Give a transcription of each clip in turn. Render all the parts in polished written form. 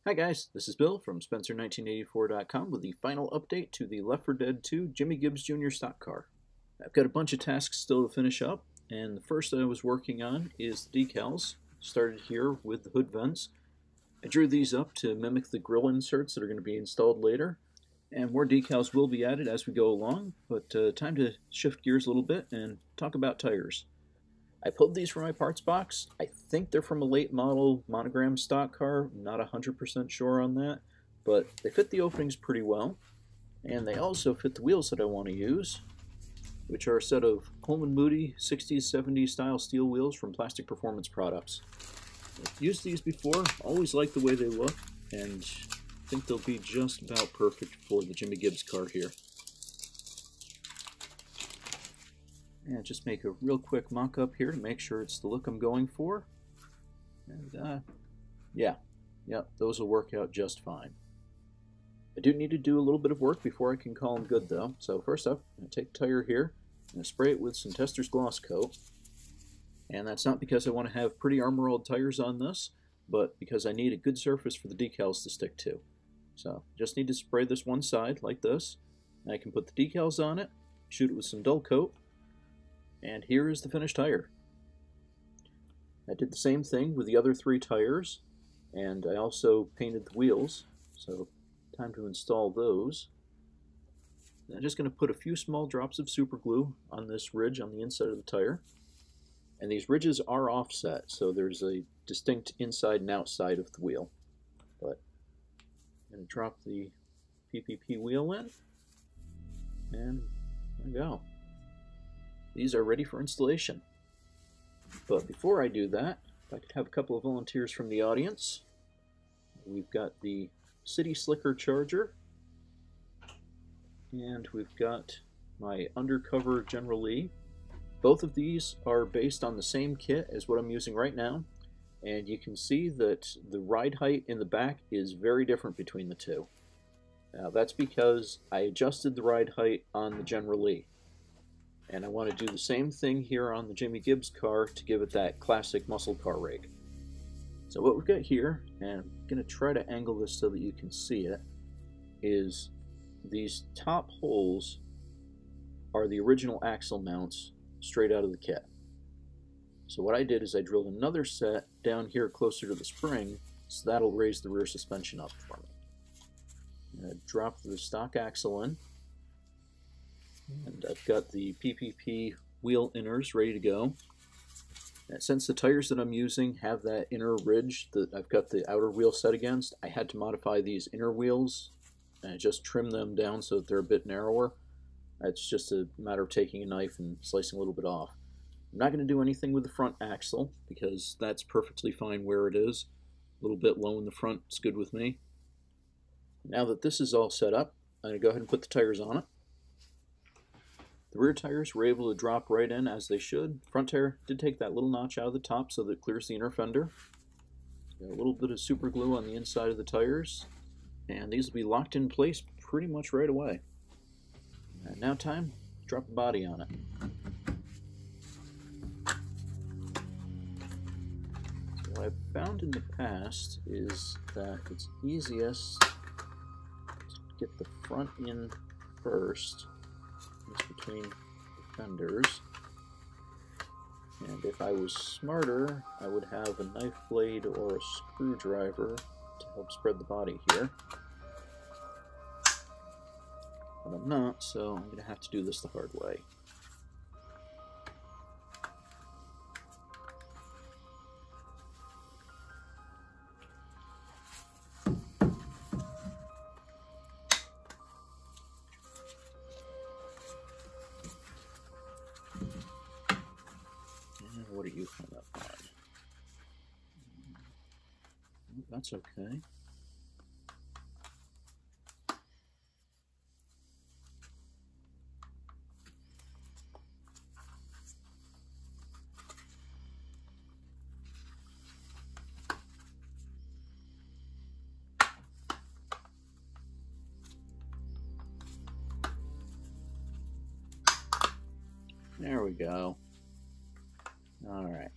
Hi guys, this is Bill from Spencer1984.com with the final update to the Left 4 Dead 2 Jimmy Gibbs Jr. stock car. I've got a bunch of tasks still to finish up, and the first that I was working on is the decals. Started here with the hood vents. I drew these up to mimic the grill inserts that are going to be installed later, and more decals will be added as we go along, but time to shift gears a little bit and talk about tires. I pulled these from my parts box. I think they're from a late model monogram stock car. I'm not 100% sure on that, but they fit the openings pretty well. And they also fit the wheels that I want to use, which are a set of Holman Moody 60s, 70s style steel wheels from Plastic Performance Products. I've used these before, always like the way they look, and I think they'll be just about perfect for the Jimmy Gibbs car here. And just make a real quick mock-up here to make sure it's the look I'm going for. And yeah, those will work out just fine. I do need to do a little bit of work before I can call them good though. So first up, I'm going to take the tire here and spray it with some Tester's Gloss Coat. And that's not because I want to have pretty Armor-All tires on this, but because I need a good surface for the decals to stick to. So just need to spray this one side like this. And I can put the decals on it, shoot it with some dull coat, and here is the finished tire. I did the same thing with the other three tires, and I also painted the wheels, so time to install those. I'm just going to put a few small drops of super glue on this ridge on the inside of the tire. And these ridges are offset, so there's a distinct inside and outside of the wheel. But I'm going to drop the PPP wheel in, and there we go. These are ready for installation. But before I do that, if I could have a couple of volunteers from the audience. We've got the City Slicker Charger, and we've got my Undercover General Lee. Both of these are based on the same kit as what I'm using right now, and you can see that the ride height in the back is very different between the two. Now that's because I adjusted the ride height on the General Lee. And I want to do the same thing here on the Jimmy Gibbs car to give it that classic muscle car rig. So what we've got here, and I'm going to try to angle this so that you can see it, is these top holes are the original axle mounts straight out of the kit. So what I did is I drilled another set down here closer to the spring, so that'll raise the rear suspension up for me. I'm going to drop the stock axle in. And I've got the PPP wheel inners ready to go. And since the tires that I'm using have that inner ridge that I've got the outer wheel set against, I had to modify these inner wheels and just trim them down so that they're a bit narrower. It's just a matter of taking a knife and slicing a little bit off. I'm not going to do anything with the front axle because that's perfectly fine where it is. A little bit low in the front is good with me. Now that this is all set up, I'm going to go ahead and put the tires on it. The rear tires were able to drop right in as they should. Front tire did take that little notch out of the top so that it clears the inner fender. Got a little bit of super glue on the inside of the tires, and these will be locked in place pretty much right away. And now time to drop the body on it. So what I've found in the past is that it's easiest to get the front in first, between the fenders, and if I was smarter I would have a knife blade or a screwdriver to help spread the body here, but I'm not, so I'm going to have to do this the hard way. What are you hung up on? That's okay. There we go. All right.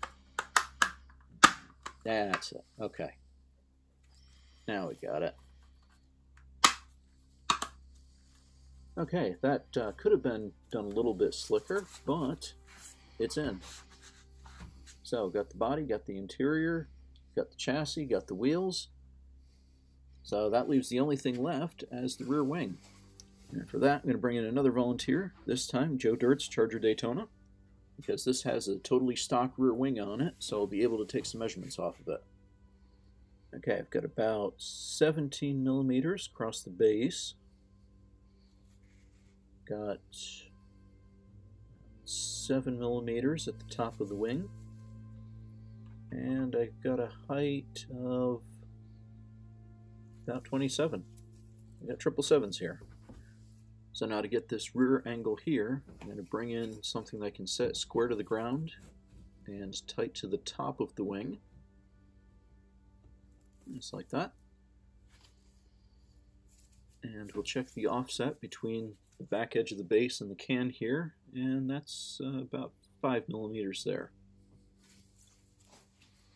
That's it. Okay. Now we got it. Okay, that could have been done a little bit slicker, but it's in. So, got the body, got the interior, got the chassis, got the wheels. So that leaves the only thing left as the rear wing. And for that, I'm going to bring in another volunteer, this time Joe Dirt's Charger Daytona, because this has a totally stock rear wing on it, so I'll be able to take some measurements off of it. Okay, I've got about 17 millimeters across the base. Got 7 millimeters at the top of the wing. And I've got a height of about 27. I got 777s here. So now to get this rear angle here, I'm going to bring in something that I can set square to the ground and tight to the top of the wing. Just like that. And we'll check the offset between the back edge of the base and the can here, and that's about 5 millimeters there.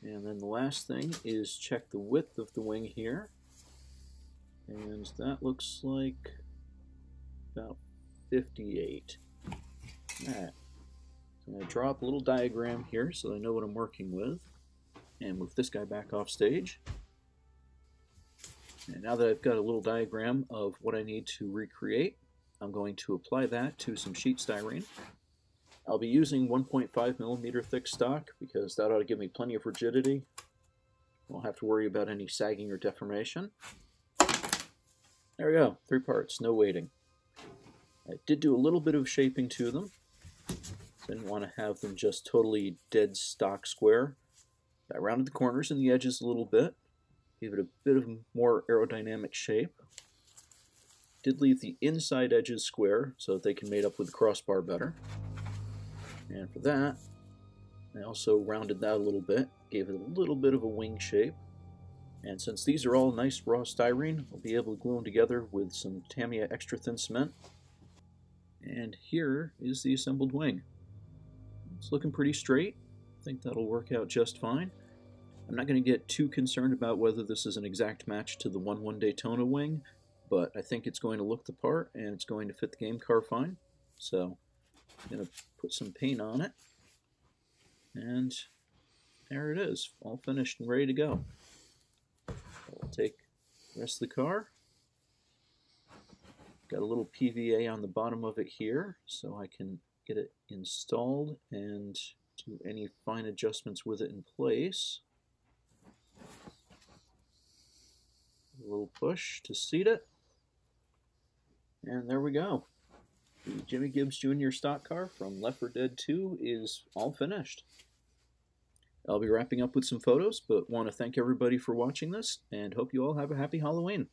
And then the last thing is check the width of the wing here, and that looks like about 58. Alright, so I'm going to draw up a little diagram here so I know what I'm working with, and move this guy back off stage. And now that I've got a little diagram of what I need to recreate, I'm going to apply that to some sheet styrene. I'll be using 1.5 millimeter thick stock because that ought to give me plenty of rigidity. Won't have to worry about any sagging or deformation. There we go, 3 parts, no weighting. I did do a little bit of shaping to them. Didn't want to have them just totally dead stock square. I rounded the corners and the edges a little bit. Gave it a bit of more aerodynamic shape. Did leave the inside edges square so that they can mate up with the crossbar better. And for that, I also rounded that a little bit, gave it a little bit of a wing shape. And since these are all nice raw styrene, I'll be able to glue them together with some Tamiya extra thin cement. And here is the assembled wing. It's looking pretty straight. I think that'll work out just fine. I'm not going to get too concerned about whether this is an exact match to the 1/1 Daytona wing, but I think it's going to look the part and it's going to fit the game car fine. So I'm going to put some paint on it, and there it is, all finished and ready to go. I'll take the rest of the car. Got a little PVA on the bottom of it here so I can get it installed and do any fine adjustments with it in place. A little push to seat it, and there we go. The Jimmy Gibbs Jr. stock car from Left 4 Dead 2 is all finished. I'll be wrapping up with some photos, but want to thank everybody for watching this, and hope you all have a happy Halloween.